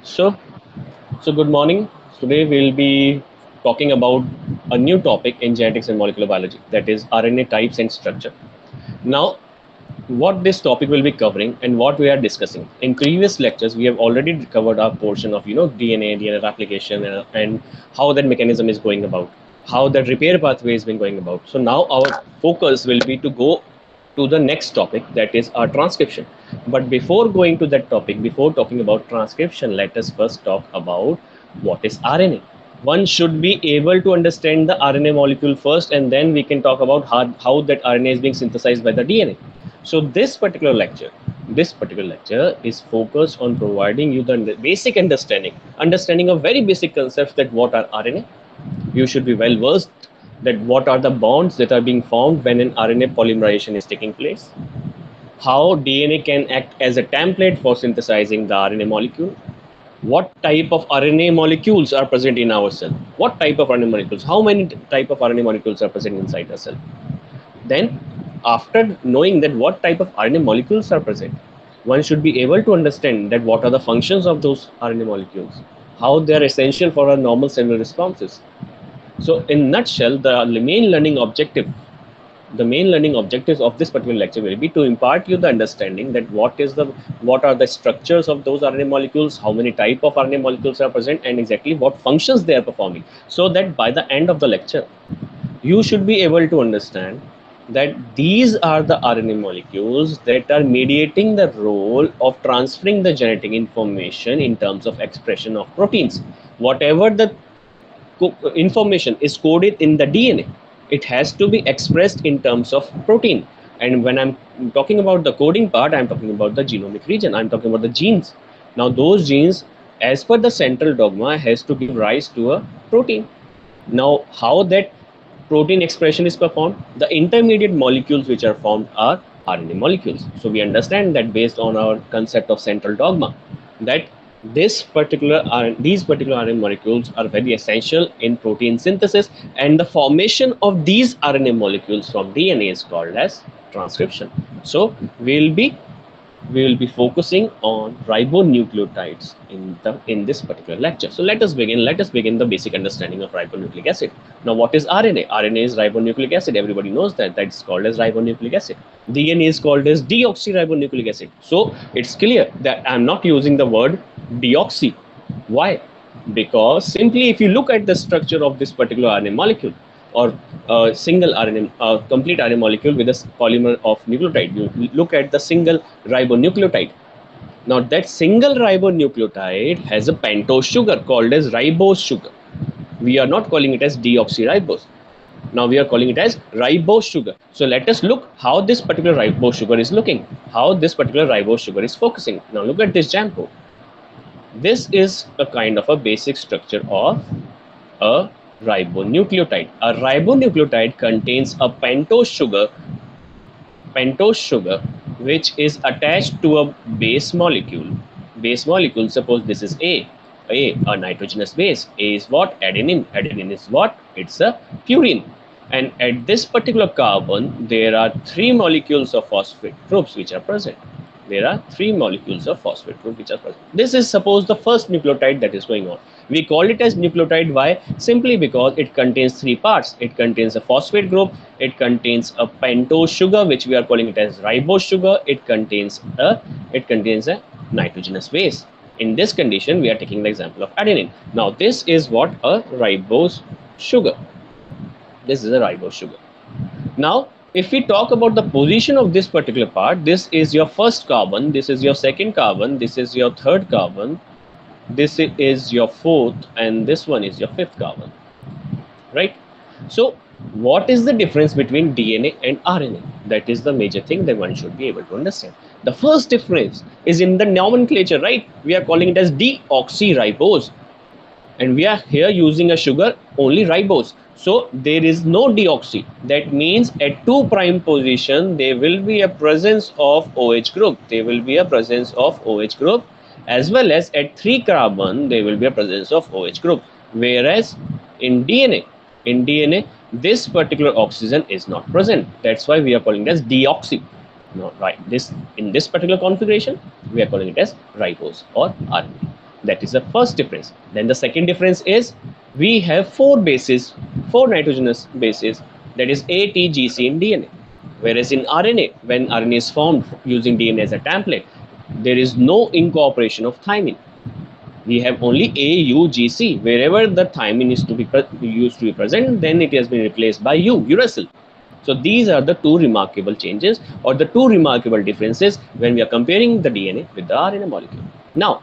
So, so good morning. Today we'll be talking about a new topic in genetics and molecular biology, that is RNA types and structure. Now, what this topic will be covering and what we are discussing. In previous lectures, we have already covered our portion of DNA replication, and how that mechanism is going about, how that repair pathway has been going about. So now our focus will be to go to the next topic, that is our transcription. But before going to that topic, before talking about transcription, let us first talk about what is RNA. One should be able to understand the RNA molecule first, and then we can talk about how that RNA is being synthesized by the DNA. So this particular lecture is focused on providing you the basic understanding of very basic concepts, that what are RNA. You should be well versed that what are the bonds that are being formed when an RNA polymerization is taking place, how DNA can act as a template for synthesizing the RNA molecule, what type of RNA molecules are present in our cell, what type of RNA molecules, how many type of RNA molecules are present inside a cell. Then, after knowing that what type of RNA molecules are present, one should be able to understand that what are the functions of those RNA molecules, how they are essential for our normal cellular responses. So, in nutshell, the main learning objectives of this particular lecture will be to impart you the understanding that what are the structures of those RNA molecules, how many type of RNA molecules are present, and exactly what functions they are performing. So that by the end of the lecture, you should be able to understand that these are the RNA molecules that are mediating the role of transferring the genetic information in terms of expression of proteins. Whatever the information is coded in the DNA, it has to be expressed in terms of protein. And when I'm talking about the coding part, I'm talking about the genomic region, I'm talking about the genes. Now those genes, as per the central dogma, has to give rise to a protein. Now how that protein expression is performed, the intermediate molecules which are formed are RNA molecules. So we understand that based on our concept of central dogma, that these particular RNA molecules are very essential in protein synthesis, and the formation of these RNA molecules from DNA is called as transcription. So we will be focusing on ribonucleotides in this particular lecture. So let us begin the basic understanding of ribonucleic acid. Now what is RNA? RNA is ribonucleic acid. Everybody knows that that's called as ribonucleic acid. DNA is called as deoxyribonucleic acid. So it's clear that I'm not using the word deoxy. Why? Because simply if you look at the structure of this particular RNA molecule, or single RNA, complete RNA molecule with a polymer of nucleotide, you look at the single ribonucleotide. Now that single ribonucleotide has a pentose sugar called as ribose sugar. We are not calling it as deoxyribose. Now we are calling it as ribose sugar. So let us look how this particular ribose sugar is looking, how this particular ribose sugar is focusing. Now look at this jam code. This is a kind of a basic structure of a ribonucleotide. A ribonucleotide contains a pentose sugar which is attached to a base molecule. Base molecule, suppose this is a nitrogenous base. A is what? Adenine. Adenine is what? It's a purine. And at this particular carbon, there are three molecules of phosphate groups which are present. There are three molecules of phosphate group which are present. This is suppose the first nucleotide that is going on. We call it as nucleotide. Why? Simply because it contains three parts. It contains a phosphate group, it contains a pentose sugar, which we are calling it as ribose sugar, it contains a nitrogenous base. In this condition, we are taking the example of adenine. Now this is what? A ribose sugar. This is a ribose sugar. Now if we talk about the position of this particular part, this is your first carbon, this is your second carbon, this is your third carbon, this is your fourth, and this one is your fifth carbon, right? So what is the difference between DNA and RNA? That is the major thing that one should be able to understand. The first difference is in the nomenclature, right? We are calling it as deoxyribose, and we are here using a sugar only ribose. So there is no deoxy. That means at 2' position there will be a presence of OH group. There will be a presence of OH group, as well as at 3 carbon there will be a presence of OH group. Whereas in DNA this particular oxygen is not present. That's why we are calling it as deoxy. No, right? In this particular configuration we are calling it as ribose or RNA. That is the first difference. Then the second difference is we have four bases, four nitrogenous bases, that is A, T, G, C in DNA. Whereas in RNA, when RNA is formed using DNA as a template, there is no incorporation of thymine. We have only A, U, G, C. Wherever the thymine is to be used to be present, then it has been replaced by uracil. So these are the two remarkable changes or the two remarkable differences when we are comparing the DNA with the RNA molecule. Now,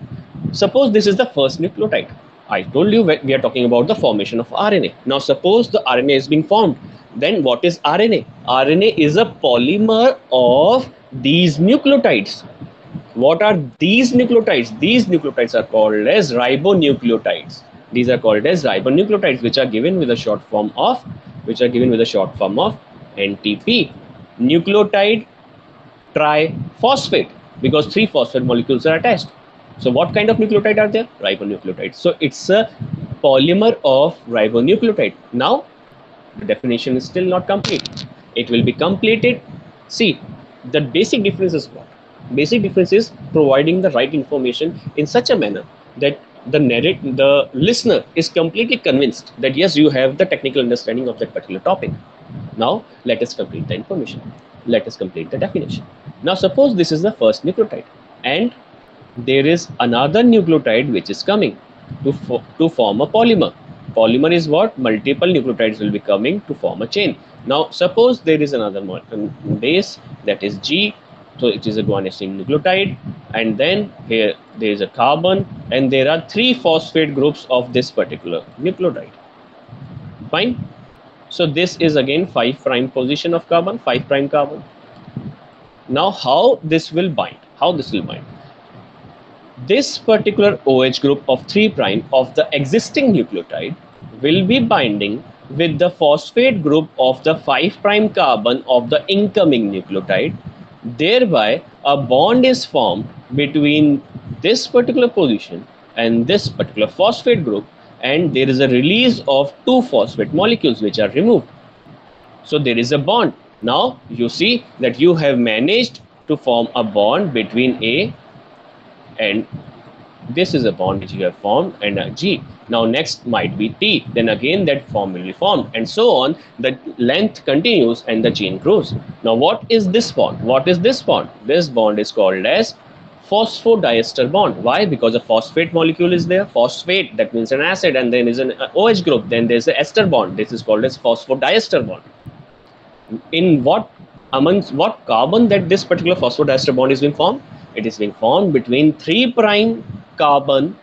suppose this is the first nucleotide. I told you we are talking about the formation of RNA. Now, suppose the RNA is being formed. Then what is RNA? RNA is a polymer of these nucleotides. What are these nucleotides? These nucleotides are called as ribonucleotides. These are called as ribonucleotides, which are given with a short form of NTP, nucleotide triphosphate, because three phosphate molecules are attached. So what kind of nucleotide are there? Ribonucleotides. So it's a polymer of ribonucleotide. Now the definition is still not complete. It will be completed. See, the basic difference is what? Basic difference is providing the right information in such a manner that the listener is completely convinced that yes, you have the technical understanding of that particular topic. Now let us complete the information. Let us complete the definition. Now suppose this is the first nucleotide and there is another nucleotide which is coming to form a polymer. Polymer is what? Multiple nucleotides will be coming to form a chain. Now suppose there is another base, that is G. So it is a guanosine nucleotide, and then here there is a carbon, and there are three phosphate groups of this particular nucleotide. Fine. So this is again 5' position of carbon, 5' carbon. Now how this will bind? How this will bind? This particular OH group of 3' of the existing nucleotide will be binding with the phosphate group of the 5' carbon of the incoming nucleotide. Thereby a bond is formed between this particular position and this particular phosphate group, and there is a release of two phosphate molecules which are removed. So there is a bond. Now you see that you have managed to form a bond between A and this is a bond which you have formed and a G. Now next might be T, then again that form will be formed, and so on. The length continues and the chain grows. Now what is this bond? What is this bond? This bond is called as phosphodiester bond. Why? Because a phosphate molecule is there. Phosphate, that means an acid, and then is an OH group. Then there's an ester bond. This is called as phosphodiester bond. In what, amongst what carbon that this particular phosphodiester bond is being formed? It is being formed between 3' carbon,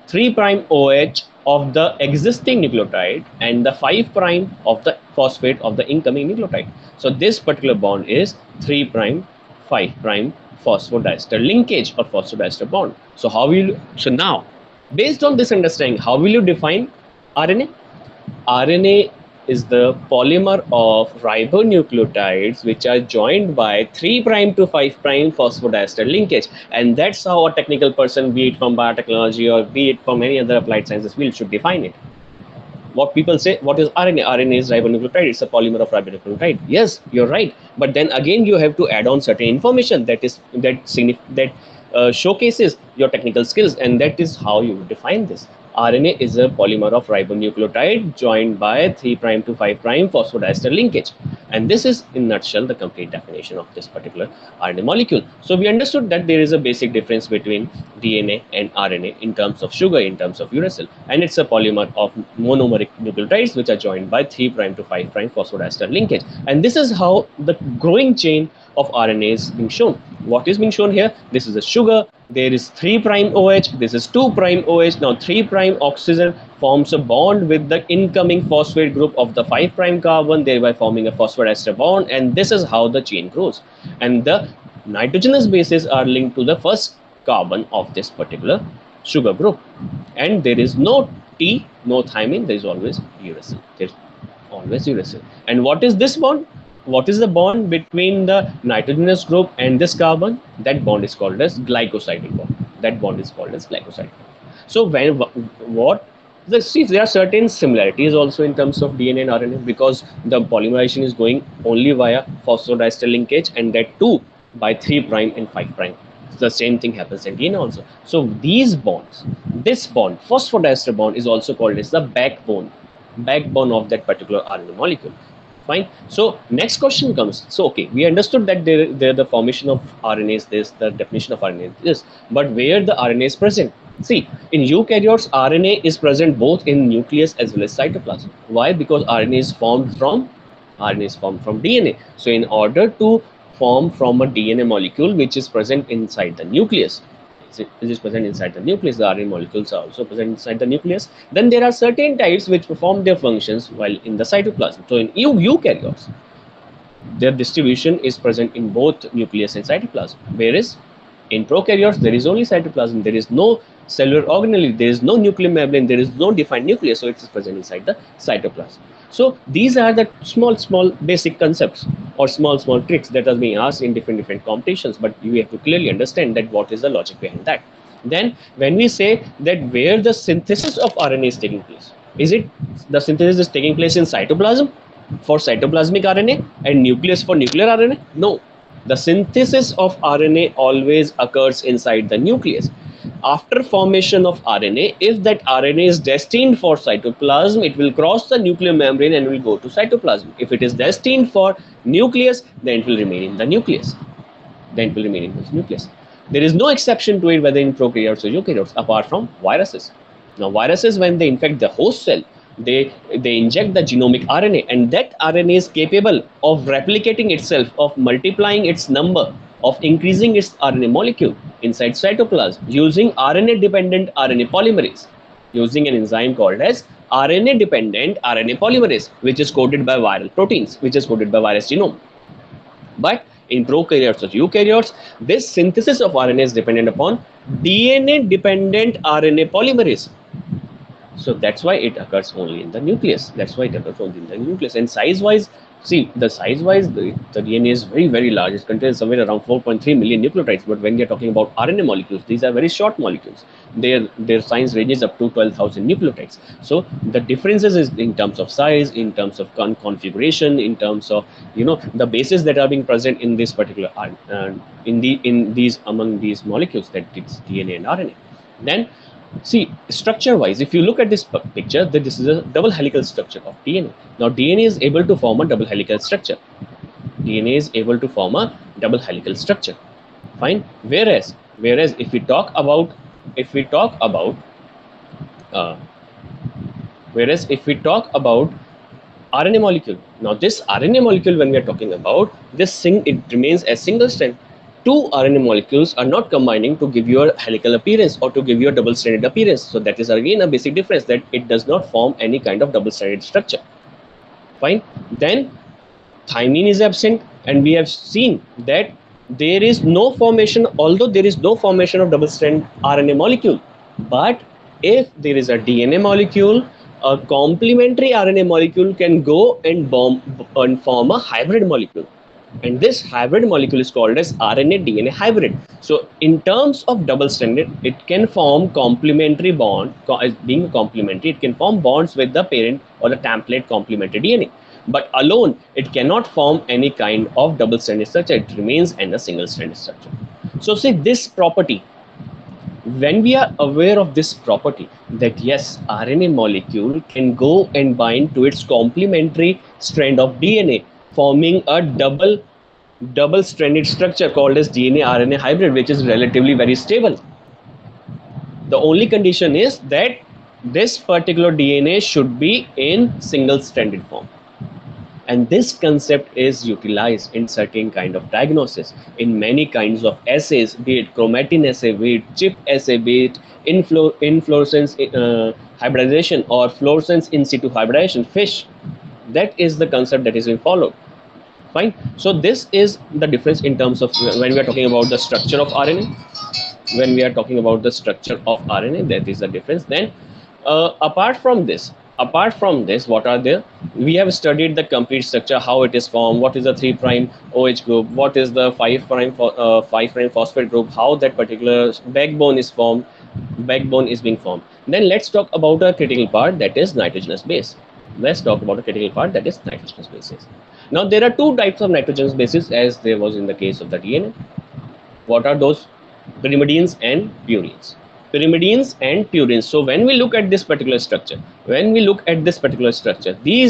3' OH of the existing nucleotide and the 5' of the phosphate of the incoming nucleotide. So this particular bond is 3', 5' phosphodiester linkage or phosphodiester bond. So how will you, so now based on this understanding, how will you define RNA? RNA is the polymer of ribonucleotides which are joined by 3' to 5' phosphodiester linkage, and that's how a technical person, be it from biotechnology or be it from any other applied sciences field, should define it. What people say, what is RNA? RNA is ribonucleotide. It's a polymer of ribonucleotide. Yes, you're right. But then again, you have to add on certain information that showcases your technical skills, and that is how you define this. RNA is a polymer of ribonucleotide joined by 3' to 5' phosphodiester linkage. And this is in a nutshell the complete definition of this particular RNA molecule. So we understood that there is a basic difference between DNA and RNA in terms of sugar, in terms of uracil, and it's a polymer of monomeric nucleotides which are joined by 3' to 5' phosphodiester linkage. And this is how the growing chain of RNA is being shown. What is being shown here? This is a sugar. There is 3' OH. This is 2' OH. Now 3' oxygen forms a bond with the incoming phosphate group of the 5' carbon, thereby forming a phosphodiester bond. And this is how the chain grows. And the nitrogenous bases are linked to the first carbon of this particular sugar group. And there is no T, no thymine. There is always uracil. There's always uracil. And what is this bond? What is the bond between the nitrogenous group and this carbon? That bond is called as glycosidic bond. That bond is called as glycosidic bond. So see, there are certain similarities also in terms of DNA and RNA, because the polymerization is going only via phosphodiester linkage, and that too by 3' and 5'. The same thing happens in DNA also. So these bonds, this bond, phosphodiester bond, is also called as the backbone of that particular RNA molecule. Fine. So next question comes. So okay, we understood that there the formation of RNA is this, the definition of RNA is this, but where the RNA is present? See, in eukaryotes, RNA is present both in nucleus as well as cytoplasm. Why? Because RNA is formed from DNA. So in order to form from a DNA molecule which is present inside the nucleus, which is present inside the nucleus, the RNA molecules are also present inside the nucleus. Then there are certain types which perform their functions while in the cytoplasm. So in eukaryotes, their distribution is present in both nucleus and cytoplasm, whereas in prokaryotes there is only cytoplasm. There is no cellular organelle, there is no nuclear membrane, there is no defined nucleus, so it is present inside the cytoplasm. So these are the small basic concepts or small tricks that are being asked in different competitions, but you have to clearly understand that what is the logic behind that. Then when we say that where the synthesis of RNA is taking place, is it the synthesis is taking place in cytoplasm for cytoplasmic RNA and nucleus for nuclear RNA? No, the synthesis of RNA always occurs inside the nucleus. After formation of RNA, if that RNA is destined for cytoplasm, it will cross the nuclear membrane and will go to cytoplasm. If it is destined for nucleus, then it will remain in the nucleus. There is no exception to it, whether in prokaryotes or eukaryotes, apart from viruses. Now, viruses, when they infect the host cell, they inject the genomic RNA, and that RNA is capable of replicating itself, of multiplying its number, of increasing its RNA molecule inside cytoplasm using RNA-dependent RNA polymerase, using an enzyme called as RNA-dependent RNA polymerase, which is coded by viral proteins, which is coded by virus genome. But in prokaryotes or eukaryotes, this synthesis of RNA is dependent upon DNA-dependent RNA polymerase. So that's why it occurs only in the nucleus. And size-wise, see, the DNA is very large. It contains somewhere around 4.3 million nucleotides. But when we are talking about RNA molecules, these are very short molecules. Their size ranges up to 12,000 nucleotides. So the differences is in terms of size, in terms of configuration, in terms of the bases that are being present in this particular among these molecules, that it's DNA and RNA. Then see, structure-wise, if you look at this picture, that this is a double helical structure of DNA. Now, DNA is able to form a double helical structure. Fine. Whereas if we talk about RNA molecule, now this RNA molecule, when we are talking about this thing, it remains as single strand. Two RNA molecules are not combining to give you a helical appearance or to give you a double-stranded appearance. So that is again a basic difference, that it does not form any kind of double-stranded structure. Fine. Then thymine is absent, and we have seen that there is no formation, although there is no formation of double-strand RNA molecule. But if there is a DNA molecule, a complementary RNA molecule can go and form a hybrid molecule. And this hybrid molecule is called as RNA-DNA hybrid. So in terms of double-stranded, it can form complementary bond. Being complementary, it can form bonds with the parent or the template complementary DNA. But alone, it cannot form any kind of double-stranded structure. It remains in a single-stranded structure. So see, this property, when we are aware of this property, that yes, RNA molecule can go and bind to its complementary strand of DNA, forming a double-stranded structure called as DNA-RNA hybrid, which is relatively very stable. The only condition is that this particular DNA should be in single-stranded form. And this concept is utilized in certain kind of diagnosis, in many kinds of assays, be it chromatin assay, be it chip assay, be it inflorescence hybridization or fluorescence in situ hybridization, FISH. That is the concept that is being followed. Fine. So this is the difference in terms of when we are talking about the structure of RNA. That is the difference. Then apart from this, what are there? We have studied the complete structure, how it is formed, what is the 3' OH group, what is the 5' phosphate group, how that particular backbone is being formed. Then let's talk about a critical part, that is nitrogenous base. Now there are two types of nitrogenous bases, as there was in the case of the DNA. What are those? pyrimidines and purines. Pyrimidines and purines. So when we look at this particular structure, these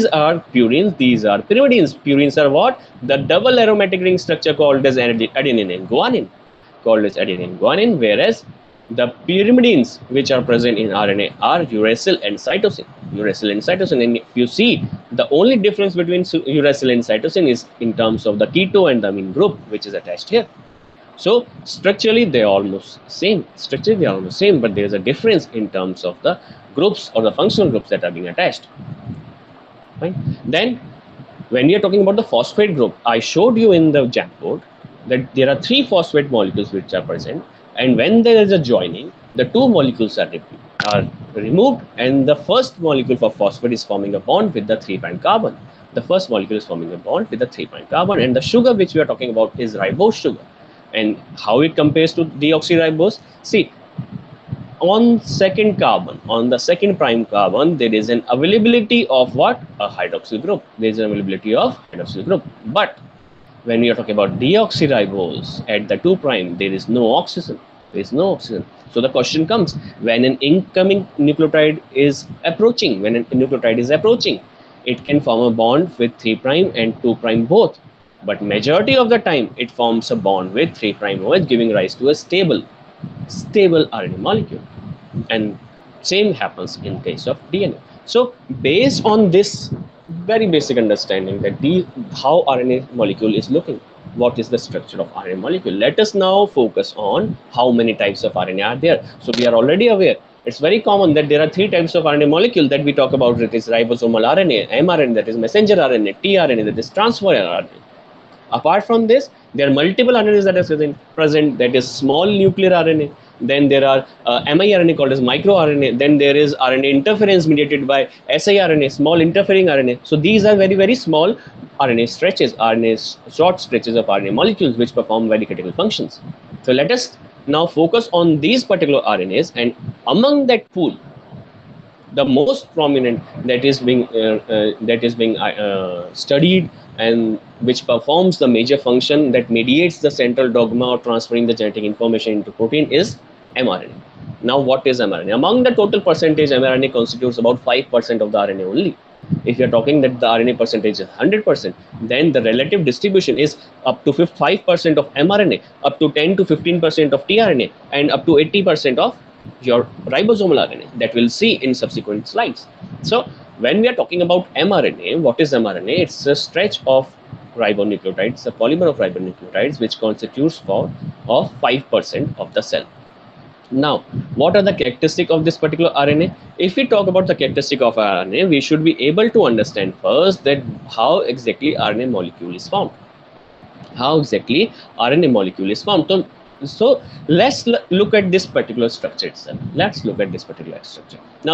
are purines, these are pyrimidines. Purines are what? The double aromatic ring structure called as adenine and guanine, whereas the pyrimidines which are present in RNA are uracil and cytosine. And if you see, the only difference between uracil and cytosine is in terms of the keto and the amine group which is attached here. So structurally they are almost same. But there is a difference in terms of the groups or the functional groups that are being attached. Right? Then when we are talking about the phosphate group, I showed you in the Jamboard that there are 3 phosphate molecules which are present, and when there is a joining, the 2 molecules are removed, and the first molecule for phosphate is forming a bond with the 3' carbon. And the sugar which we are talking about is ribose sugar. And how it compares to deoxyribose? See, on the second prime carbon, there is an availability of what? A hydroxyl group. There is an availability of hydroxyl group. But when we are talking about deoxyribose at the 2 prime, there is no oxygen. So the question comes, when an incoming nucleotide is approaching, it can form a bond with 3 prime and 2 prime both. But majority of the time, it forms a bond with 3 prime OH, giving rise to a stable RNA molecule. And same happens in case of DNA. So based on this very basic understanding that how RNA molecule is looking, what is the structure of RNA molecule, let us now focus on how many types of RNA are there. So we are already aware, it's very common that there are 3 types of RNA molecule that we talk about. It is ribosomal RNA, mRNA, that is messenger RNA, tRNA, that is transfer RNA. Apart from this, there are multiple RNAs that are present, that is small nuclear RNA. Then there are miRNA called as microRNA. Then there is RNA interference mediated by siRNA, small interfering RNA. So these are very, very small RNA short stretches of RNA molecules which perform very critical functions. So let us now focus on these particular RNAs, and among that pool, the most prominent that is being studied and which performs the major function that mediates the central dogma of transferring the genetic information into protein is mRNA. Now, what is mRNA? Among the total percentage, mRNA constitutes about 5% of the RNA only. If you are talking that the RNA percentage is 100%, then the relative distribution is up to 5% of mRNA, up to 10 to 15% of tRNA, and up to 80% of your ribosomal RNA, that we'll see in subsequent slides. So when we are talking about mRNA, what is mRNA? It's a stretch of ribonucleotides, a polymer of ribonucleotides, which constitutes of 5% of the cell. Now, what are the characteristics of this particular RNA? If we talk about the characteristic of RNA, we should be able to understand first that how exactly RNA molecule is formed. So let's look at this particular structure itself. Now,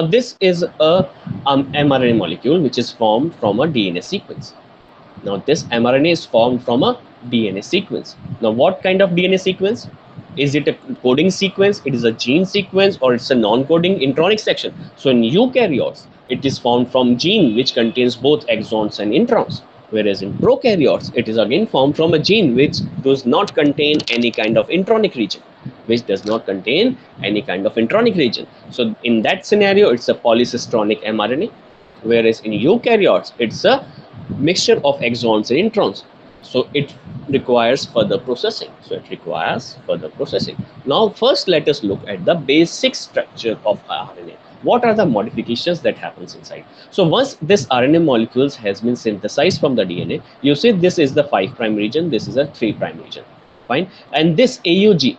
this is a mRNA molecule which is formed from a DNA sequence. Now, this mRNA is formed from a DNA sequence. Now, what kind of DNA sequence? Is it a coding sequence? It is a gene sequence, or it's a non-coding intronic section? So in eukaryotes, it is formed from gene which contains both exons and introns. Whereas in prokaryotes, it is again formed from a gene which does not contain any kind of intronic region. So in that scenario, it's a polycistronic mRNA. Whereas in eukaryotes, it's a mixture of exons and introns. So it requires further processing. Now, first let us look at the basic structure of RNA. What are the modifications that happens inside? So once this RNA molecules has been synthesized from the DNA, you see this is the 5' region, this is a 3' region. Fine. And this AUG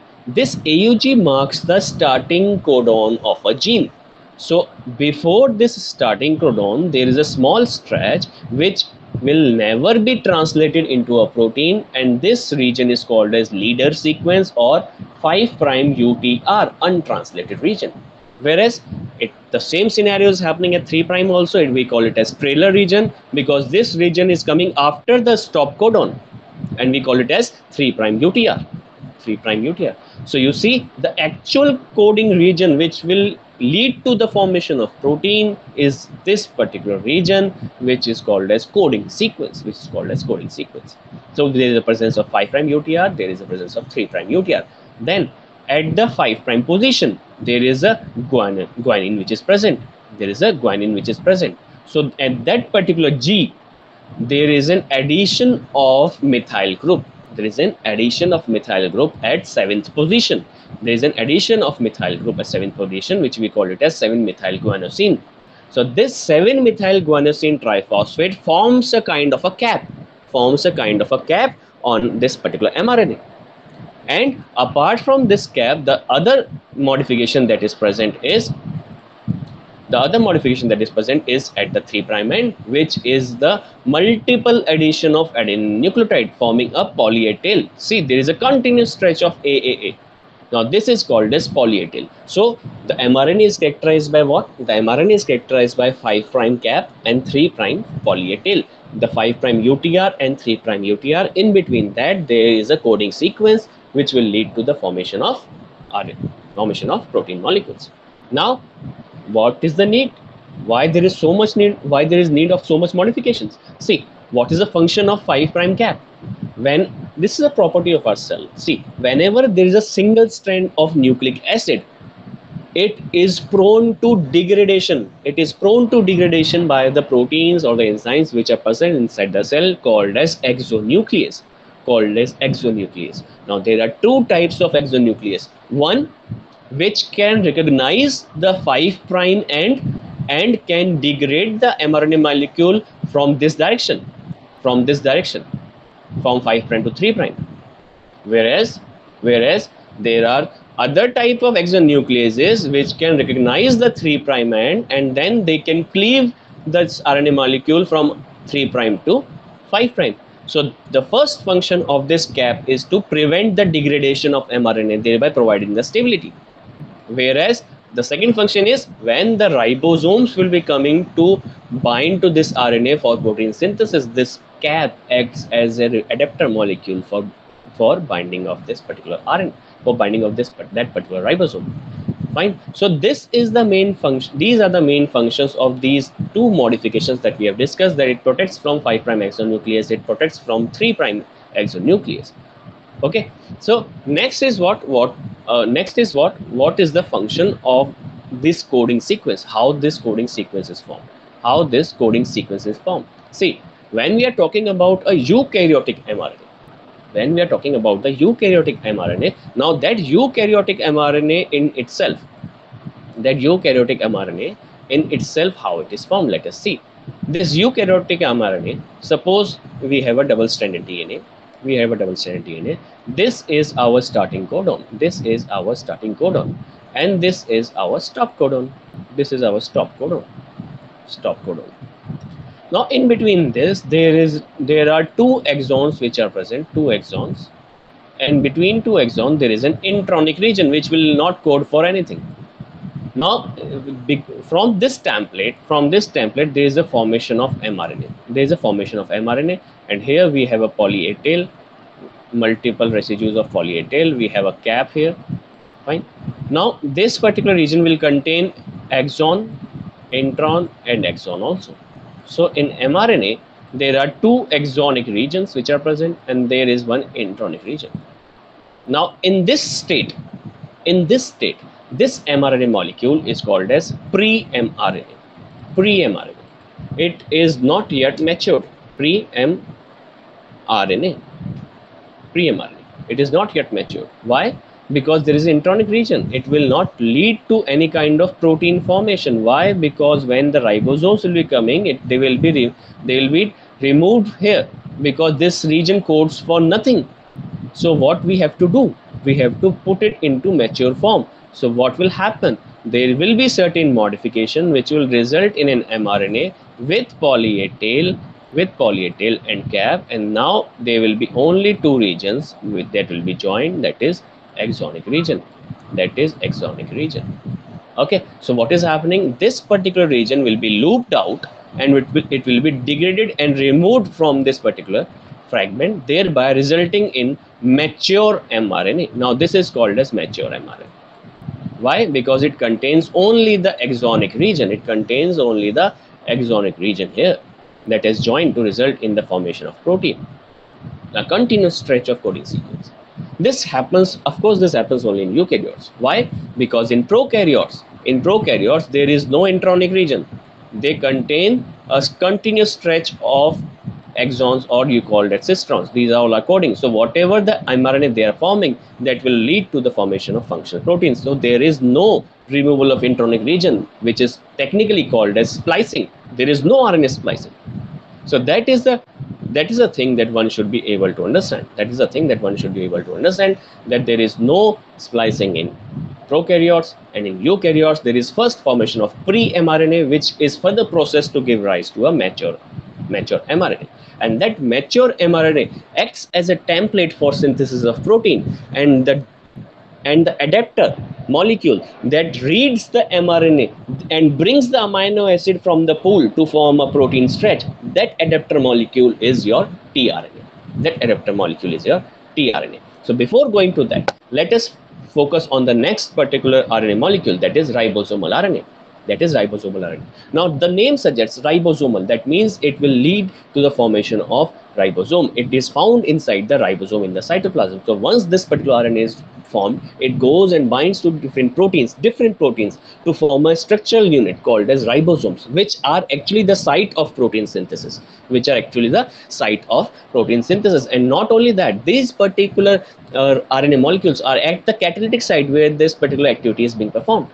marks the starting codon of a gene. So before this starting codon, there is a small stretch which will never be translated into a protein, and this region is called as leader sequence or 5' UTR, untranslated region. Whereas the same scenario is happening at 3' also, we call it as trailer region, because this region is coming after the stop codon, and we call it as 3' UTR. So you see, the actual coding region which will lead to the formation of protein is this particular region, which is called as coding sequence. So there is a presence of 5' UTR, there is a presence of 3' UTR. Then at the 5 prime position, there is a guanine which is present. There is a guanine which is present. So at that particular G, there is an addition of methyl group. There is an addition of methyl group at 7th position. There is an addition of methyl group at 7th position, which we call it as 7-methyl guanosine. So this 7-methyl guanosine triphosphate forms a kind of a cap, on this particular mRNA. And apart from this cap, the other modification that is present is at the 3 prime end, which is the multiple addition of adenine nucleotide forming a poly-A tail. See, there is a continuous stretch of AAA. Now this is called as poly-A tail. So the mRNA is characterized by what? The mRNA is characterized by 5 prime cap and 3 prime poly-A tail. The 5 prime UTR and 3 prime UTR, in between that there is a coding sequence which will lead to the formation of RNA, formation of protein molecules. Now, what is the need? Why there is so much need? Why there is need of so much modifications? See, what is the function of 5 prime cap? When this is a property of our cell. See, whenever there is a single strand of nucleic acid, it is prone to degradation. It is prone to degradation by the proteins or the enzymes which are present inside the cell, called as exonuclease. Now there are two types of exonuclease. One which can recognize the 5 prime end and can degrade the mRNA molecule from this direction, from 5 prime to 3 prime. Whereas there are other type of exonucleases which can recognize the 3 prime end, and then they can cleave this RNA molecule from 3 prime to 5 prime. So the first function of this cap is to prevent the degradation of mRNA, thereby providing the stability. Whereas the second function is when the ribosomes will be coming to bind to this RNA for protein synthesis, this cap acts as an adapter molecule for binding of this particular RNA, for binding of that particular ribosome. Fine. So this is the main function. These are the main functions of these two modifications that we have discussed. That it protects from 5 prime exonuclease, it protects from 3 prime exonuclease. Okay. So next is what is the function of this coding sequence? How this coding sequence is formed? See, when we are talking about a eukaryotic mRNA. When we are talking about the eukaryotic mRNA, now that eukaryotic mRNA in itself, how it is formed, let us see. This eukaryotic mRNA, suppose we have a double-stranded DNA. This is our starting codon. And this is our stop codon. Now, in between this, there are 2 exons which are present, 2 exons, and between 2 exons there is an intronic region which will not code for anything. Now, from this template, there is a formation of mRNA. And here we have a poly-A tail, multiple residues of poly-A tail. We have a cap here. Fine. Now, this particular region will contain exon, intron, and exon also. So in mRNA, there are 2 exonic regions which are present, and there is 1 intronic region. Now in this state, this mRNA molecule is called as pre-mRNA. It is not yet matured. Pre-mRNA. It is not yet matured. Why? Because there is an intronic region. It will not lead to any kind of protein formation. Why? Because when the ribosomes will be coming, they will be removed here, because this region codes for nothing. So what we have to do? We have to put it into mature form. So what will happen? There will be certain modification which will result in an mRNA with poly-A tail and cap, and now there will be only 2 regions that will be joined, that is exonic region. Okay, so what is happening? This particular region will be looped out, and it will be degraded and removed from this particular fragment, thereby resulting in mature mRNA. Now this is called as mature mRNA. Why? Because it contains only the exonic region. Here that is joined to result in the formation of protein. A continuous stretch of coding sequence. This happens, of course, this happens only in eukaryotes. Why? Because in prokaryotes, there is no intronic region. They contain a continuous stretch of exons, or you call that cistrons. These are all according. So whatever the mRNA they are forming, that will lead to the formation of functional proteins. So there is no removal of intronic region, which is technically called as splicing. There is no RNA splicing. So that is a thing that one should be able to understand. That is a thing that one should be able to understand, that there is no splicing in prokaryotes, and in eukaryotes there is first formation of pre-mRNA, which is further processed to give rise to a mature mRNA. And that mature mRNA acts as a template for synthesis of protein, and the adapter molecule that reads the mRNA and brings the amino acid from the pool to form a protein stretch, that adapter molecule is your tRNA. That adapter molecule is your tRNA. So before going to that, let us focus on the next particular RNA molecule, that is ribosomal RNA. Now the name suggests ribosomal. That means it will lead to the formation of ribosome. It is found inside the ribosome in the cytoplasm. So once this particular RNA is formed, it goes and binds to different proteins to form a structural unit called as ribosomes, which are actually the site of protein synthesis. And not only that, these particular RNA molecules are at the catalytic site where this particular activity is being performed.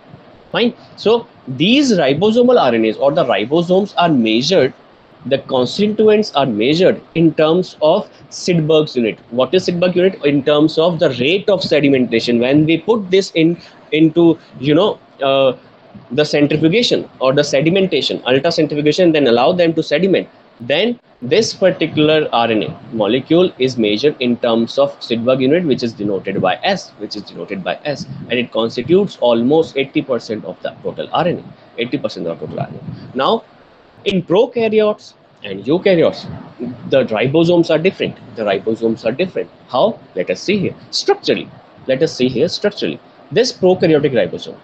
Fine. So these ribosomal RNAs, or the ribosomes, are measured. The constituents are measured in terms of Sydberg's unit. What is Sydberg unit? In terms of the rate of sedimentation. When we put this into the centrifugation or the sedimentation, ultracentrifugation, then allow them to sediment, then this particular RNA molecule is measured in terms of Sydberg unit, which is denoted by S, and it constitutes almost 80% of the total RNA. Now, in prokaryotes and eukaryotes, the ribosomes are different. How? Let us see here structurally. This prokaryotic ribosome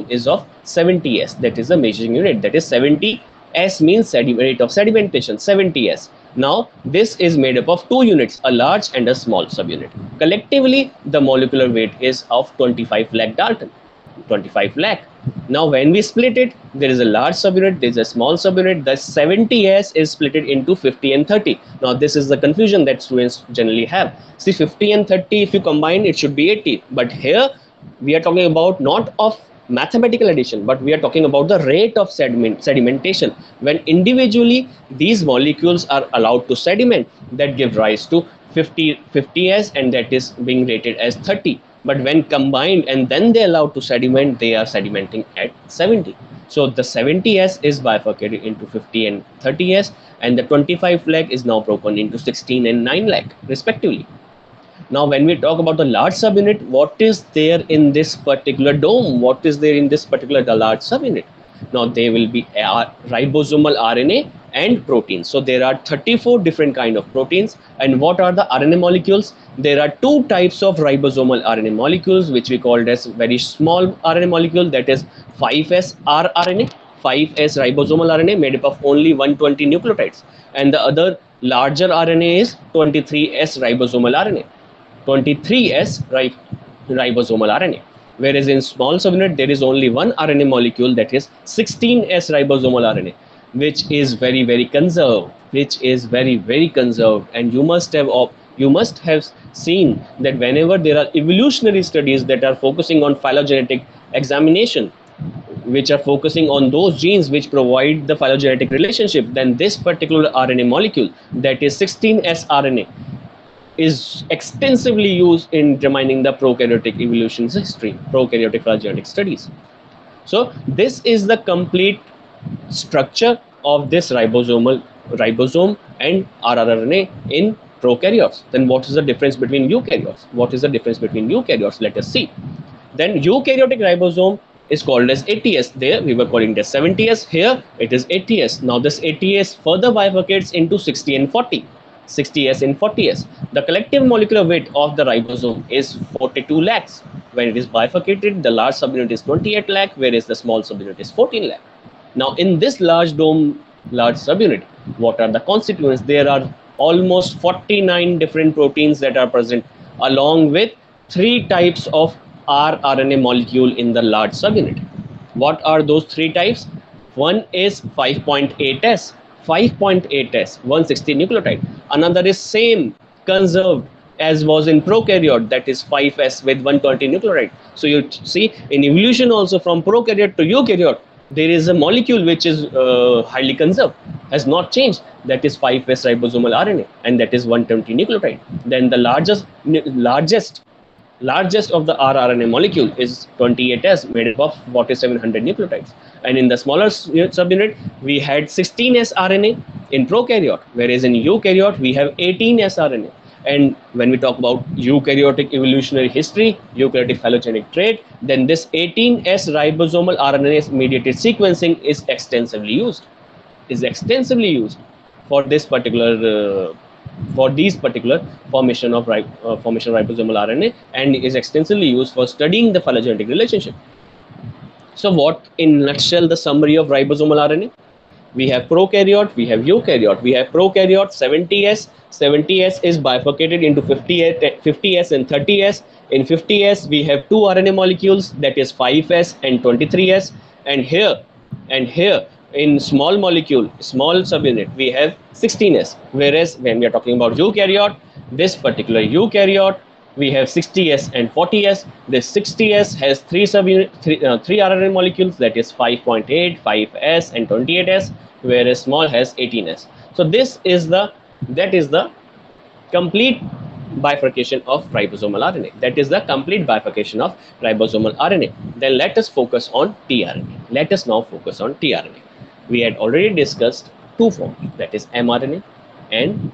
is of 70S. That is the measuring unit. That is 70S means rate of sedimentation, 70S. Now this is made up of two units, a large and a small subunit. Collectively, the molecular weight is of 25 lakh Dalton. 25 lakh. Now when we split it, there is a large subunit, there is a small subunit. The 70S is split into 50 and 30. Now this is the confusion that students generally have. See, 50 and 30, if you combine, it should be 80. But here we are talking about not of mathematical addition, but we are talking about the rate of sedimentation. When individually these molecules are allowed to sediment, that give rise to 50S, and that is being rated as 30. But when combined and then they allowed to sediment, they are sedimenting at 70. So the 70S is bifurcated into 50 and 30S, and the 25 lakh is now broken into 16 and 9 lakh respectively. Now when we talk about the large subunit, what is there in this particular dome? What is there in this particular large subunit? Now there will be ribosomal RNA and proteins. So there are 34 different kind of proteins. And what are the RNA molecules? There are two types of ribosomal RNA molecules, which we called as very small RNA molecule, that is 5S rRNA, 5S ribosomal RNA made up of only 120 nucleotides, and the other larger RNA is 23S ribosomal RNA. 23S ribosomal RNA. Whereas in small subunit, there is only one RNA molecule, that is 16S ribosomal RNA, which is very, very conserved, and you must have seen that whenever there are evolutionary studies that are focusing on phylogenetic examination, which are focusing on those genes which provide the phylogenetic relationship, then this particular RNA molecule, that is 16S RNA, is extensively used in determining the prokaryotic evolution history, prokaryotic phylogenetic studies. So this is the complete structure of this ribosome and rRNA in prokaryotes. Then what is the difference between eukaryotes? Let us see. Then eukaryotic ribosome is called as 80S. There we were calling it as 70S. Here it is 80S. Now this 80S further bifurcates into 60 and 40. 60S and 40S. The collective molecular weight of the ribosome is 42 lakhs. When it is bifurcated, the large subunit is 28 lakh, whereas the small subunit is 14 lakh. Now in this large subunit, what are the constituents? There are almost 49 different proteins that are present along with 3 types of rRNA molecule in the large subunit. What are those 3 types? One is 5.8s, 5.8s, 160 nucleotide. Another is same conserved as was in prokaryote, that is 5s with 120 nucleotide. So you see in evolution also from prokaryote to eukaryote, there is a molecule which is highly conserved, has not changed, that is 5s ribosomal RNA, and that is 120 nucleotide. Then the largest of the rRNA molecule is 28s, made up of 4700 nucleotides. And in the smaller subunit, we had 16s RNA in prokaryote, whereas in eukaryote, we have 18s RNA. And when we talk about eukaryotic evolutionary history, eukaryotic phylogenetic trait, then this 18s ribosomal RNA mediated sequencing is extensively used for this particular for these particular formation of ribosomal RNA, and is extensively used for studying the phylogenetic relationship. So what in nutshell the summary of ribosomal RNA? We have prokaryote, we have eukaryote. We have prokaryote 70s. 70s is bifurcated into 50s and 30s. In 50s, we have 2 RNA molecules, that is 5s and 23s. And here in small molecule, small subunit, we have 16s. Whereas when we are talking about eukaryote, this particular eukaryote, we have 60s and 40s. This 60s has 3 RNA molecules, that is 5.8, 5s, and 28s, whereas small has 18s. So that is the complete bifurcation of ribosomal RNA. That is the complete bifurcation of ribosomal RNA. Then let us focus on tRNA. Let us now focus on tRNA. We had already discussed 2 forms, that is mRNA and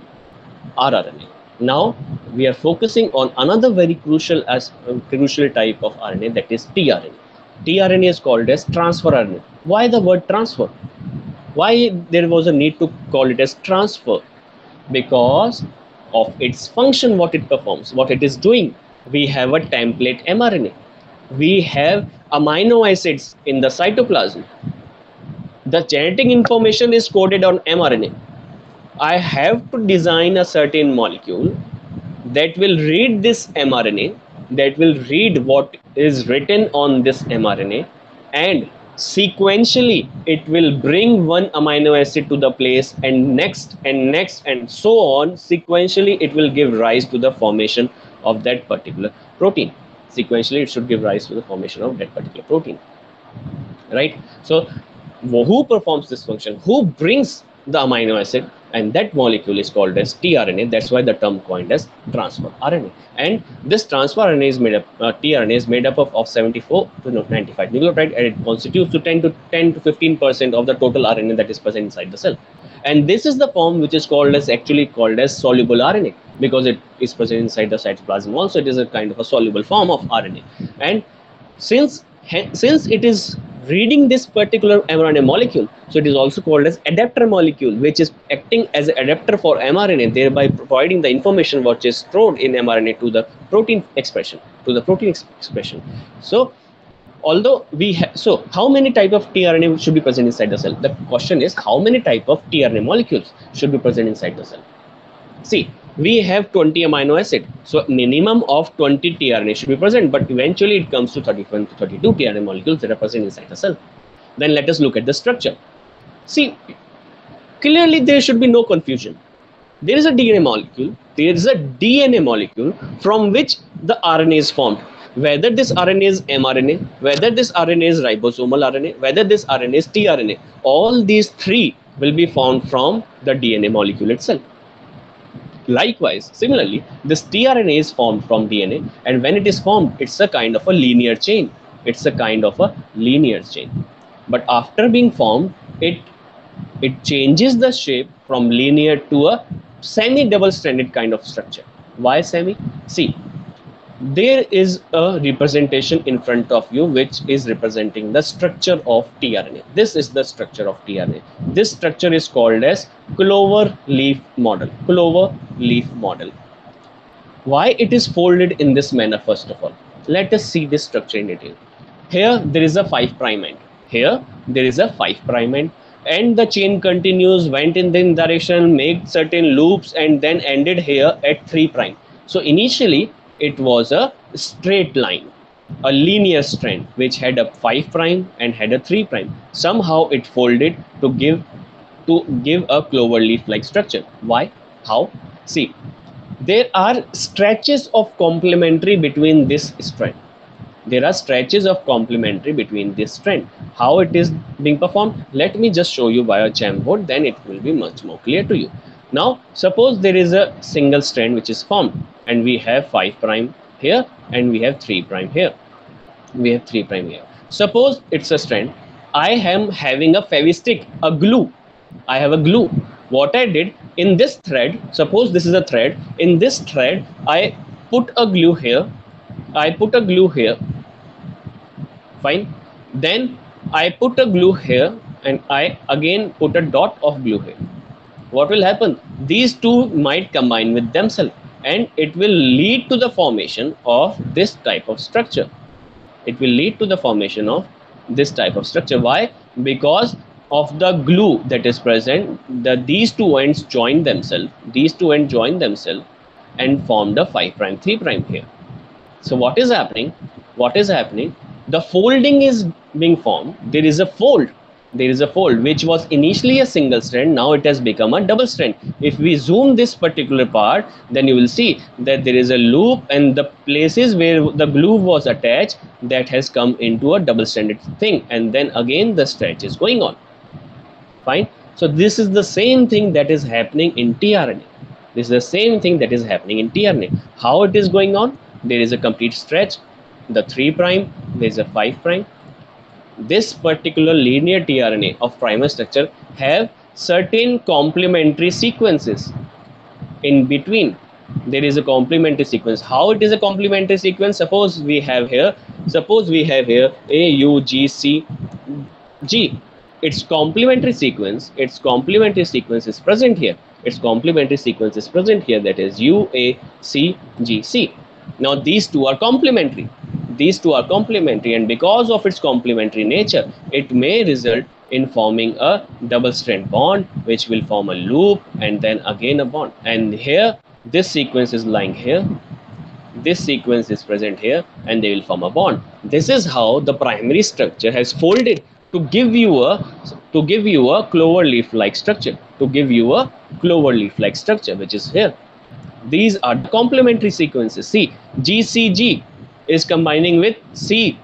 rRNA. Now we are focusing on another very crucial type of RNA, that is tRNA. tRNA is called as transfer RNA. Why the word transfer? Why there was a need to call it as transfer? Because of its function, what it performs, what it is doing. We have a template mRNA. We have amino acids in the cytoplasm. The genetic information is coded on mRNA. I have to design a certain molecule that will read this mRNA, that will read what is written on this mRNA, and sequentially it will bring one amino acid to the place, and next and next and so on. Sequentially it will give rise to the formation of that particular protein. Sequentially it should give rise to the formation of that particular protein, right? So who performs this function? Who brings the amino acid? And that molecule is called as tRNA. That's why the term coined as transfer RNA. And this transfer RNA is made up, tRNA is made up of 74 to 95 nucleotide, and it constitutes to 10 to 15% of the total RNA that is present inside the cell. And this is the form which is actually called as soluble RNA, because it is present inside the cytoplasm also. It is a kind of a soluble form of RNA. And since it is reading this particular mRNA molecule, so it is also called as adapter molecule, which is acting as an adapter for mRNA, thereby providing the information which is stored in mRNA to the protein expression, So although so how many type of tRNA should be present inside the cell? The question is, how many type of tRNA molecules should be present inside the cell? See, we have 20 amino acid, so minimum of 20 tRNA should be present, but eventually it comes to 31 to 32 tRNA molecules that are present inside the cell. Then let us look at the structure. See, clearly there should be no confusion. There is a DNA molecule, there is a DNA molecule from which the RNA is formed. Whether this RNA is mRNA, whether this RNA is ribosomal RNA, whether this RNA is tRNA, all these 3 will be found from the DNA molecule itself. Likewise, similarly, this tRNA is formed from DNA, and when it is formed, it's a kind of a linear chain. But after being formed, it changes the shape from linear to a semi-double-stranded kind of structure. Why semi? See, there is a representation in front of you which is representing the structure of tRNA. This is the structure of tRNA. This structure is called as clover leaf model. Why it is folded in this manner? First of all, let us see this structure in detail. Here there is a 5' end. Here there is a 5' end, and the chain continues, went in the direction, made certain loops, and then ended here at 3'. So initially it was a straight line, a linear strand which had a 5 prime and had a 3 prime. Somehow it folded to give a clover leaf like structure. Why? How? See, there are stretches of complementary between this strand. There are stretches of complementary between this strand. How it is being performed? Let me just show you via Jamboard, then it will be much more clear to you. Now, suppose there is a single strand which is formed, and we have 5 prime here, and we have 3 prime here. We have 3 prime here. Suppose it's a strand. I am having a fevistick, a glue. I have a glue. What I did in this thread, suppose this is a thread. In this thread, I put a glue here. I put a glue here. Fine. Then I put a glue here, and I again put a dot of glue here. What will happen? These two might combine with themselves, and it will lead to the formation of this type of structure. It will lead to the formation of this type of structure. Why? Because of the glue that is present, these two ends join themselves. These two ends join themselves and formed a 5 prime 3 prime here. So what is happening? What is happening? The folding is being formed. There is a fold. There is a fold which was initially a single strand. Now it has become a double strand. If we zoom this particular part, then you will see that there is a loop, and the places where the glue was attached, that has come into a double stranded thing, and then again the stretch is going on. Fine. So this is the same thing that is happening in tRNA. This is the same thing that is happening in tRNA. How it is going on? There is a complete stretch, the 3 prime, there is a 5 prime. This particular linear tRNA of primer structure have certain complementary sequences in between. There is a complementary sequence. How it is a complementary sequence? Suppose we have here A, U, G, C, G. Its complementary sequence is present here. Its complementary sequence is present here, that is U, A, C, G, C. Now these two are complementary. These two are complementary, and because of its complementary nature, it may result in forming a double strand bond, which will form a loop and then again a bond. And here, this sequence is lying here. This sequence is present here, and they will form a bond. This is how the primary structure has folded to give you a clover leaf like structure. To give you a clover leaf like structure, which is here. These are the complementary sequences. See, GCG is combining with CGC.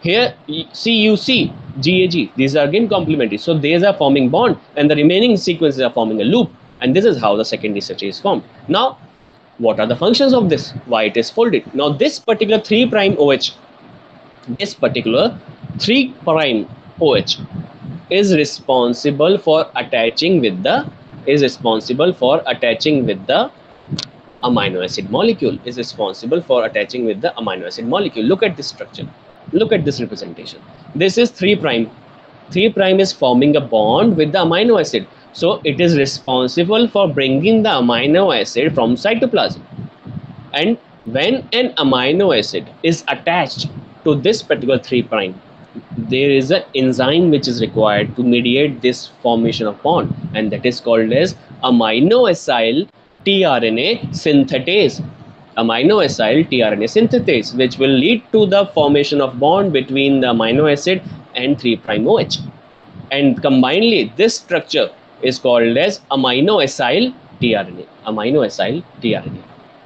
Here CUC, GAG. These are again complementary. So these are forming bond, and the remaining sequences are forming a loop. And this is how the secondary structure is formed. Now, what are the functions of this? Why it is folded? Now, this particular 3 prime OH, is responsible for attaching with the amino acid molecule. Look at this structure. Look at this representation. This is 3 prime. 3 prime is forming a bond with the amino acid. So it is responsible for bringing the amino acid from cytoplasm. And when an amino acid is attached to this particular 3 prime, there is an enzyme which is required to mediate this formation of bond, and that is called as amino-acyl tRNA synthetase. Which will lead to the formation of bond between the amino acid and 3 prime OH. And combinedly, this structure is called as amino-acyl tRNA.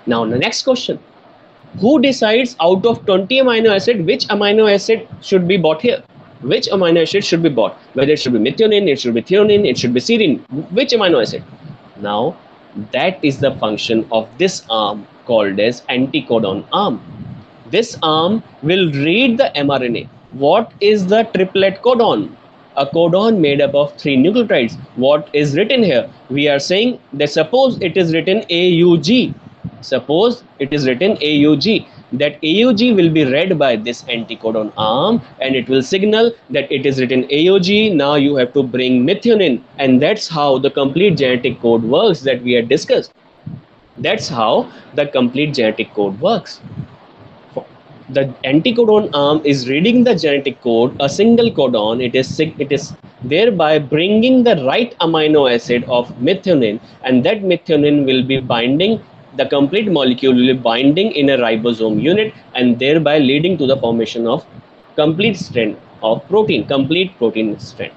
Now, the next question. Who decides out of 20 amino acid which amino acid should be bought here? Which amino acid should be bought? Whether it should be methionine, it should be threonine, it should be serine. Which amino acid? Now, that is the function of this arm called as anticodon arm. This arm will read the mRNA. What is the triplet codon? A codon made up of 3 nucleotides. What is written here? We are saying that suppose it is written AUG. Suppose it is written AUG. That AUG will be read by this anticodon arm, and it will signal that it is written AUG. Now you have to bring methionine, and that's how the complete genetic code works that we had discussed. That's how the complete genetic code works. The anticodon arm is reading the genetic code, a single codon. It is thereby bringing the right amino acid of methionine, and that methionine will be binding the complete molecule will be binding in a ribosome unit and thereby leading to the formation of complete strand of protein, complete protein strand,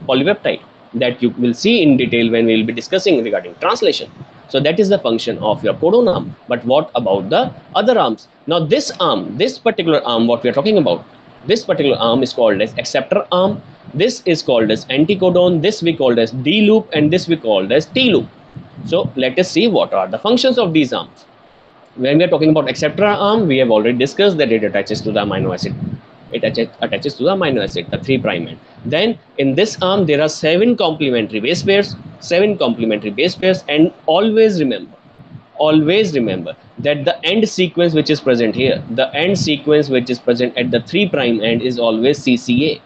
polypeptide, that you will see in detail when we will be discussing regarding translation. So that is the function of your codon arm. But what about the other arms? Now this arm, this particular arm, what we are talking about, this particular arm is called as acceptor arm. This is called as anticodon. This we called as D loop, and this we called as T loop. So let us see what are the functions of these arms. When we are talking about acceptor arm, we have already discussed that it attaches to the amino acid. It attaches to the amino acid, the 3' end. Then in this arm, there are 7 complementary base pairs, and always remember that the end sequence which is present here, the end sequence which is present at the 3' end is always CCA,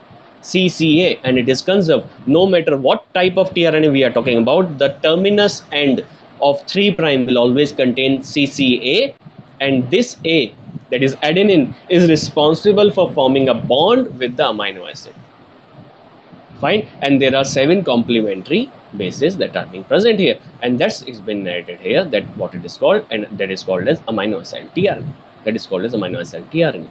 and it is conserved. No matter what type of tRNA we are talking about, the terminus end of 3' will always contain CCA, and this A, that is adenine, is responsible for forming a bond with the amino acid. Fine, and there are 7 complementary bases that are being present here, and that's been narrated here, that what it is called, and that is called as amino acid tRNA.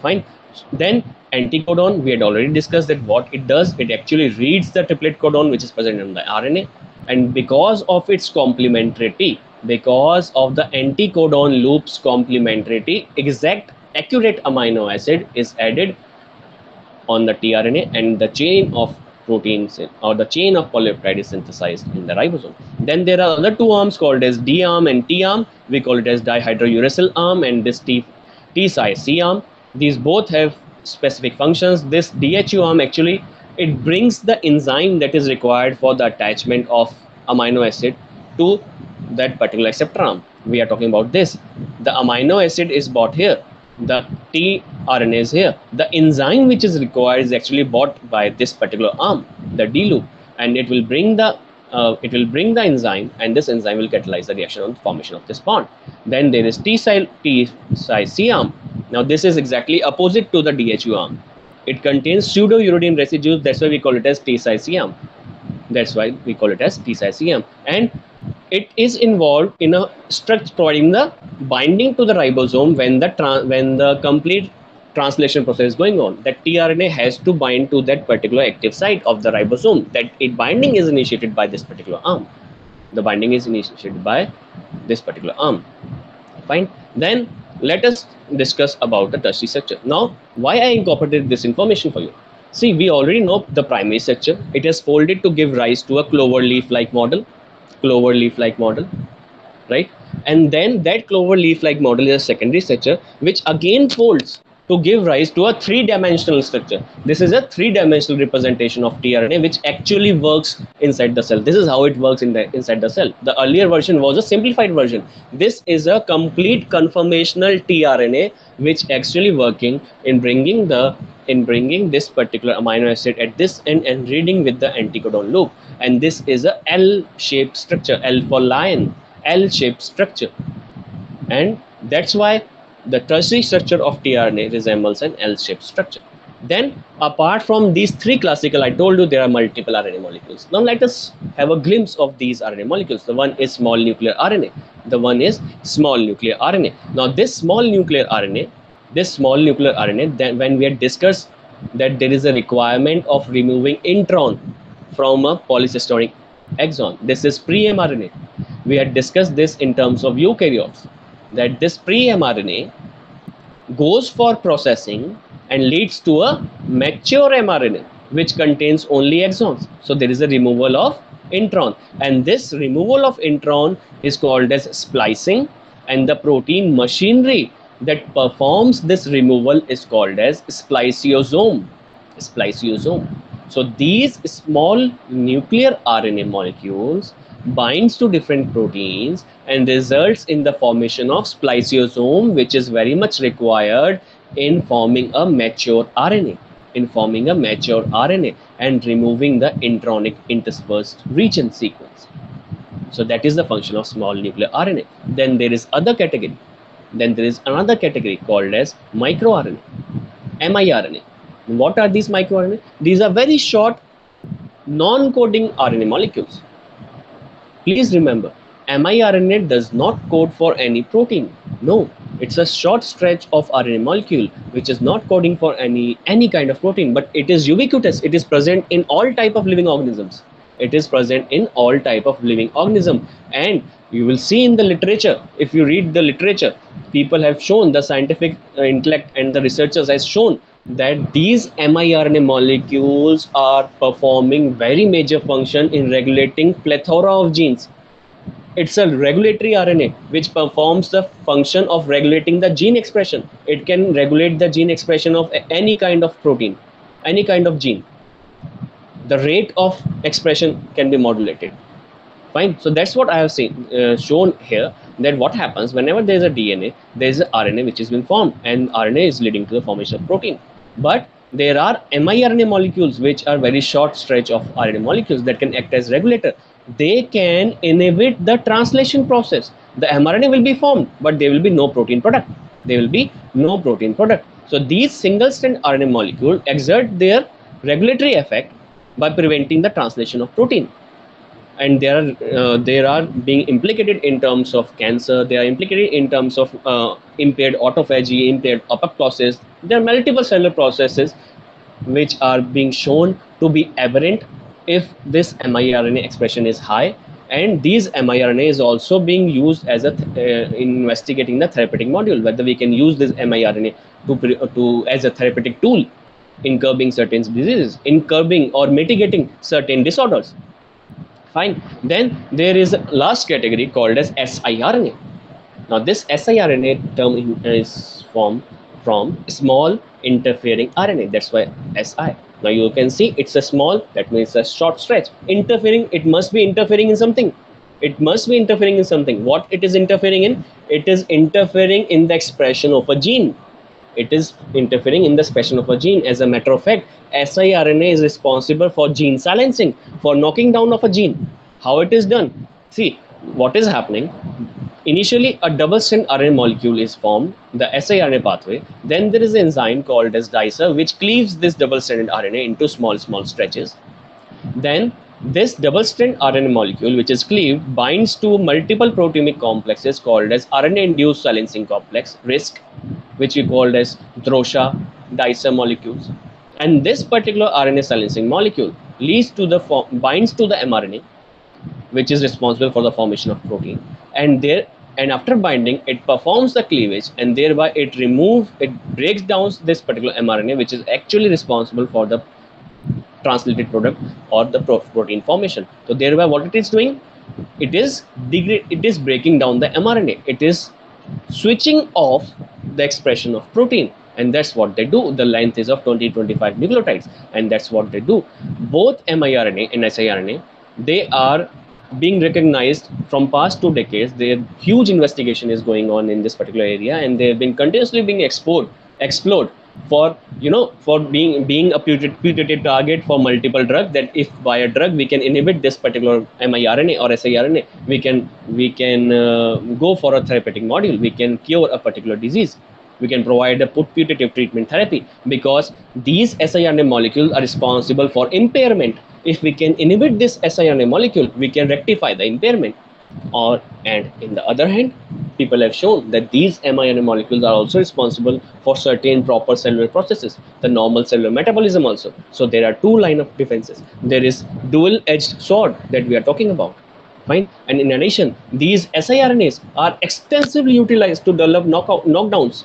Fine. Then anticodon, we had already discussed that what it does, it actually reads the triplet codon which is present in the RNA, and because of its complementarity, because of the anticodon loop's complementarity, exact accurate amino acid is added on the tRNA, and the chain of proteins or the chain of polypeptide is synthesized in the ribosome. Then there are other 2 arms called as D arm and T arm. We call it as dihydrouracil arm and this T-side-C arm. These both have specific functions. This DHU arm, actually, it brings the enzyme that is required for the attachment of amino acid to that particular acceptor arm. We are talking about this. The amino acid is bought here. The tRNA is here. The enzyme which is required is actually bought by this particular arm, the D loop, and it will bring the enzyme, and this enzyme will catalyze the reaction on the formation of this bond. Then there is T-side-C arm. Now this is exactly opposite to the DHU arm. It contains pseudo-uridine residues. That's why we call it as T-side-C arm. And it is involved in a structure providing the binding to the ribosome when the complete translation process is going on. That tRNA has to bind to that particular active site of the ribosome. That binding is initiated by this particular arm. The binding is initiated by this particular arm. Fine. Then let us discuss about the tertiary structure. Now, why I incorporated this information for you? See, we already know the primary structure. It is folded to give rise to a clover leaf-like model, right? And then that clover leaf-like model is a secondary structure, which again folds to give rise to a 3-dimensional structure. This is a 3-dimensional representation of tRNA, which actually works inside the cell. This is how it works inside the cell. The earlier version was a simplified version. This is a complete conformational tRNA, which actually working in bringing this particular amino acid at this end and reading with the anticodon loop. And this is a L-shaped structure, L for lion, L-shaped structure. And that's why the tertiary structure of tRNA resembles an L-shaped structure. Then, apart from these 3 classical, I told you there are multiple RNA molecules. Now, let us have a glimpse of these RNA molecules. The one is small nuclear RNA. Now, this small nuclear RNA, then when we had discussed that there is a requirement of removing intron from a polycystic exon. This is pre-mRNA. We had discussed this in terms of eukaryotes, that this pre-mRNA goes for processing and leads to a mature mRNA, which contains only exons. So there is a removal of intron, and this removal of intron is called as splicing, and the protein machinery that performs this removal is called as spliceosome. So these small nuclear RNA molecules binds to different proteins and results in the formation of spliceosome, which is very much required in forming a mature RNA, and removing the intronic interspersed region sequence. So that is the function of small nuclear RNA. Then there is another category called as microRNA, miRNA. What are these microRNA? These are very short non-coding RNA molecules. Please remember, miRNA does not code for any protein. No, it's a short stretch of RNA molecule which is not coding for any kind of protein, but it is ubiquitous. It is present in all type of living organisms. It is present in all type of living organism, and you will see in the literature. If you read the literature, people have shown, the scientific intellect and the researchers has shown that these miRNA molecules are performing very major function in regulating plethora of genes. It's a regulatory RNA which performs the function of regulating the gene expression. It can regulate the gene expression of any kind of protein, any kind of gene. The rate of expression can be modulated. Fine. So that's what I have seen shown here, that what happens whenever there is a DNA, there is a RNA which is being formed, and RNA is leading to the formation of protein. But there are miRNA molecules which are very short stretch of RNA molecules that can act as regulator. They can inhibit the translation process. The mRNA will be formed, but there will be no protein product. There will be no protein product. So these single strand RNA molecules exert their regulatory effect by preventing the translation of protein. And they are being implicated in terms of cancer. They are implicated in terms of impaired autophagy, impaired apoptosis. There are multiple cellular processes which are being shown to be aberrant if this miRNA expression is high. And these miRNA is also being used as a investigating the therapeutic module, whether we can use this miRNA to as a therapeutic tool in curbing certain diseases, in curbing or mitigating certain disorders. Fine. Then there is a last category called as siRNA. Now this siRNA term is formed from small interfering RNA. That's why Si. Now you can see it's a small, that means a short stretch. Interfering, it must be interfering in something. It must be interfering in something. What it is interfering in? It is interfering in the expression of a gene. It is interfering in the expression of a gene. As a matter of fact, siRNA is responsible for gene silencing, for knocking down of a gene. How it is done? See, what is happening? Initially, a double-strand RNA molecule is formed, the siRNA pathway. Then there is an enzyme called as dicer, which cleaves this double-stranded RNA into small stretches. Then this double-strand RNA molecule, which is cleaved, binds to multiple proteomic complexes called as RNA-induced silencing complex, RISC, which we called as DROSHA dicer molecules. And this particular RNA silencing molecule leads to the binds to the mRNA, which is responsible for the formation of protein. And after binding, it performs the cleavage, and thereby it breaks down this particular mRNA, which is actually responsible for the translated product or the protein formation. So thereby what it is doing, it is breaking down the mRNA. It is switching off the expression of protein, and that's what they do. The length is of 20-25 nucleotides, and that's what they do. Both miRNA and siRNA, they are being recognized from past 2 decades. Their huge investigation is going on in this particular area, and they have been continuously being explored for being a putative target for multiple drugs. That if by a drug we can inhibit this particular miRNA or siRNA, we can go for a therapeutic module. We can cure a particular disease. We can provide a putative treatment therapy, because these siRNA molecules are responsible for impairment. If we can inhibit this siRNA molecule, we can rectify the impairment. And in the other hand, people have shown that these miRNA molecules are also responsible for certain proper cellular processes, the normal cellular metabolism also. So there are 2 lines of defenses. There is dual-edged sword that we are talking about. Fine. And in addition, these siRNAs are extensively utilized to develop knockdowns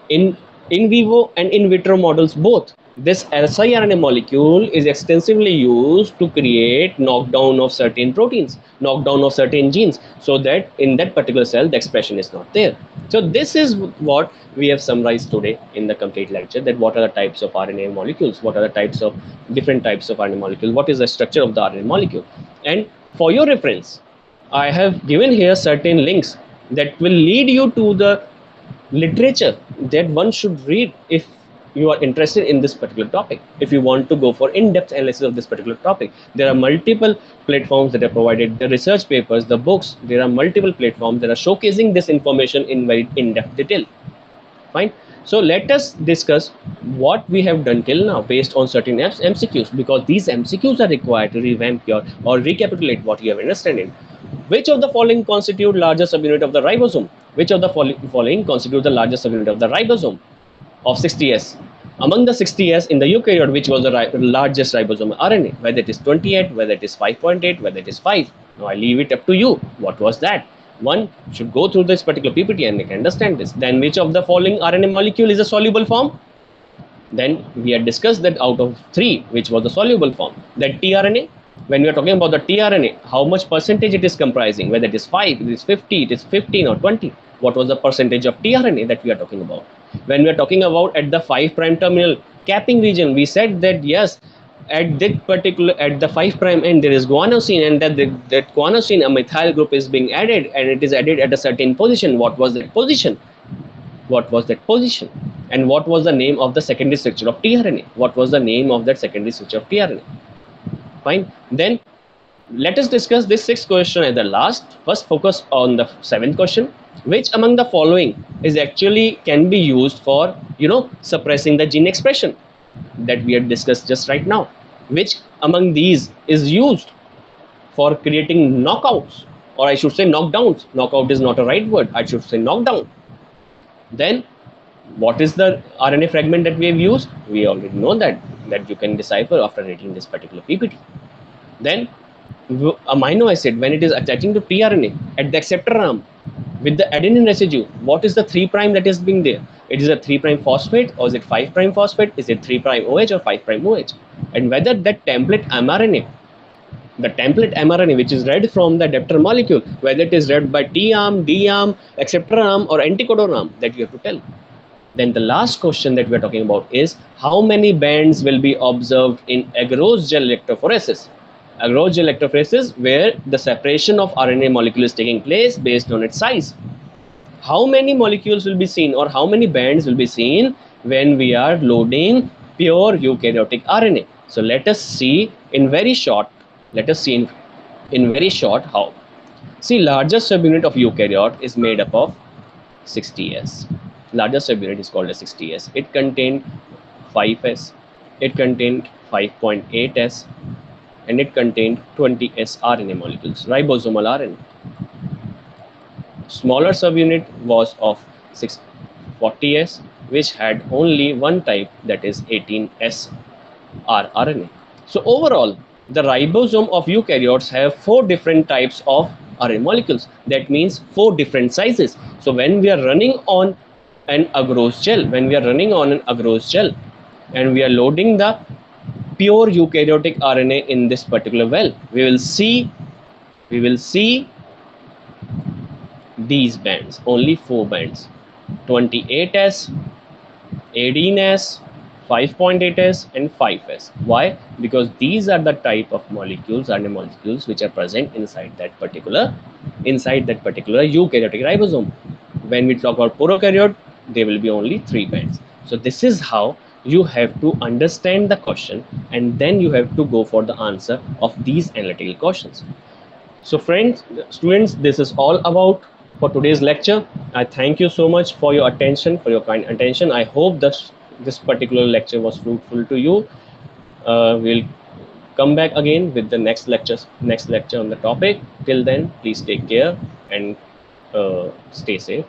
in vivo and in vitro models both. This siRNA molecule is extensively used to create knockdown of certain proteins, knockdown of certain genes, so that in that particular cell the expression is not there. So this is what we have summarized today in the complete lecture, that what are the types of RNA molecules, what are the types of different types of RNA molecules, what is the structure of the RNA molecule. And for your reference, I have given here certain links that will lead you to the literature that one should read if you are interested in this particular topic. If you want to go for in-depth analysis of this particular topic, there are multiple platforms that are provided, the research papers, the books. There are multiple platforms that are showcasing this information in very in-depth detail. Fine. So let us discuss what we have done till now based on certain MCQs, because these MCQs are required to revamp your or recapitulate what you have understanding. Which of the following constitute largest subunit of the ribosome? Which of the following constitute the largest subunit of the ribosome of 60S? Among the 60S in the eukaryote, which was the largest ribosome RNA? Whether it is 28, whether it is 5.8, whether it is 5. Now I leave it up to you. What was that? One should go through this particular PPT and can understand this. Then which of the following RNA molecule is a soluble form? Then we had discussed that out of 3, which was the soluble form, that tRNA. When we are talking about the tRNA, how much percentage it is comprising, whether it is 5, it is 50, it is 15 or 20. What was the percentage of tRNA that we are talking about? When we are talking about at the 5' terminal capping region, we said that yes, at that particular, at the 5' end, there is guanosine, and that guanosine, a methyl group is being added, and it is added at a certain position. What was that position? What was that position? And what was the name of the secondary structure of tRNA? What was the name of that secondary structure of tRNA? Fine. Then let us discuss this 6th question at the last. First, focus on the 7th question. Which among the following is actually can be used for, suppressing the gene expression that we had discussed just right now? Which among these is used for creating knockouts, or I should say knockdowns? Knockout is not a right word. I should say knockdown. Then what is the RNA fragment that we have used? We already know that you can decipher after reading this particular PPT. Then amino acid, when it is attaching to tRNA at the acceptor arm with the adenine residue, what is the 3' that is being there? It is a 3' phosphate, or is it 5' phosphate? Is it 3' OH or 5' OH? And whether that template mRNA, the template mRNA which is read from the adapter molecule, whether it is read by T arm, D arm, acceptor arm or anticodon arm, that you have to tell. Then the last question that we are talking about is how many bands will be observed in agarose gel electrophoresis? Agarose gel electrophoresis, where the separation of RNA molecule is taking place based on its size. How many molecules will be seen, or how many bands will be seen when we are loading pure eukaryotic RNA? So let us see in very short. Let us see in very short how. See, largest subunit of eukaryote is made up of 60S. Largest subunit is called as 60S. It contained 5S, it contained 5.8S, and it contained 20S RNA molecules, ribosomal RNA. Smaller subunit was of 640S, which had only one type, that is 18S rRNA. So overall, the ribosome of eukaryotes have 4 different types of RNA molecules. That means 4 different sizes. So when we are running on an agarose gel, and we are loading the pure eukaryotic RNA in this particular well, we will see these bands, only 4 bands, 28S, 18S, 5.8S and 5S. Why? Because these are the type of molecules, RNA molecules, which are present inside that particular eukaryotic ribosome. When we talk about prokaryote, there will be only 3 bands. So this is how you have to understand the question, and then you have to go for the answer of these analytical questions. So friends, students, this is all about for today's lecture. I thank you so much for your attention, for your kind attention. I hope that this particular lecture was fruitful to you. We'll come back again with the next lecture on the topic. Till then, please take care and stay safe.